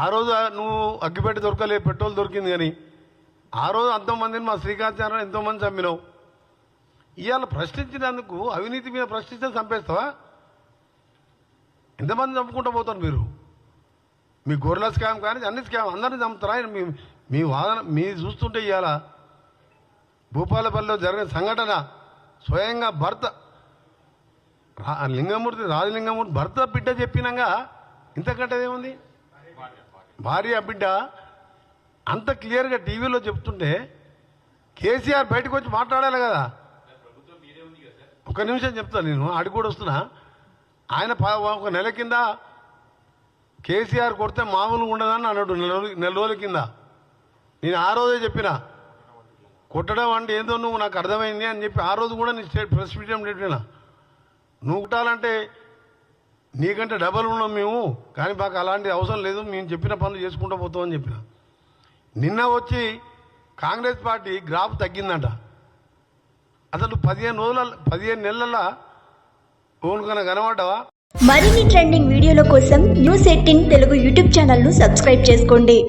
ఆ రోజు నువ్వు అగ్గిపెట్టి దొరకలే, పెట్రోల్ దొరికింది, కానీ ఆ రోజు అంతమందిని మా శ్రీకాంత్ ఎంతోమంది చంపినావు. ఇవాళ ప్రశ్నించినందుకు అవినీతి మీద ప్రశ్నిస్తే చంపేస్తావా? ఎంతమంది చంపుకుంటూ పోతారు మీరు? మీ గొర్రెల స్కామ్ కానీ అన్ని స్కామ్ అందరినీ చంపుతారా? మీ వాదన మీ చూస్తుంటే ఇవాళ భూపాలపల్లిలో జరిగిన సంఘటన స్వయంగా భర్త రాజలింగమూర్తి భర్త బిడ్డ చెప్పినాక ఇంతకంటే ఏముంది? భార్య బిడ్డ అంత క్లియర్గా టీవీలో చెప్తుంటే కేసీఆర్ బయటకు వచ్చి మాట్లాడాలి కదా. ఒక నిమిషం చెప్తాను, నేను ఆడికి కూడా వస్తున్నా. ఆయన ఒక నెల కింద కేసీఆర్ కొడితే మామూలుగా ఉండదని అన్నాడు. నెల రోజుల కింద నేను ఆ రోజే చెప్పిన, కొట్టడం అంటే ఏందో నువ్వు నాకు అర్థమైంది అని చెప్పి ఆ రోజు కూడా నేను ప్రెస్ మీడియం చెప్పిన. నువ్వు కొట్టాలంటే నీకంటే డబల్ ఉన్నాం మేము, కానీ మాకు అలాంటి అవసరం లేదు, మేము చెప్పిన పనులు చేసుకుంటూ పోతామని చెప్పిన. నిన్న వచ్చి కాంగ్రెస్ పార్టీ గ్రాఫ్ తగ్గిందంట. అసలు 15 నెలల ఓనుకన్నా కనబడ్డావా? మరిన్ని ట్రెండింగ్ వీడియోల కోసం న్యూస్ 18 తెలుగు యూట్యూబ్ ఛానల్ను సబ్స్క్రైబ్ చేసుకోండి.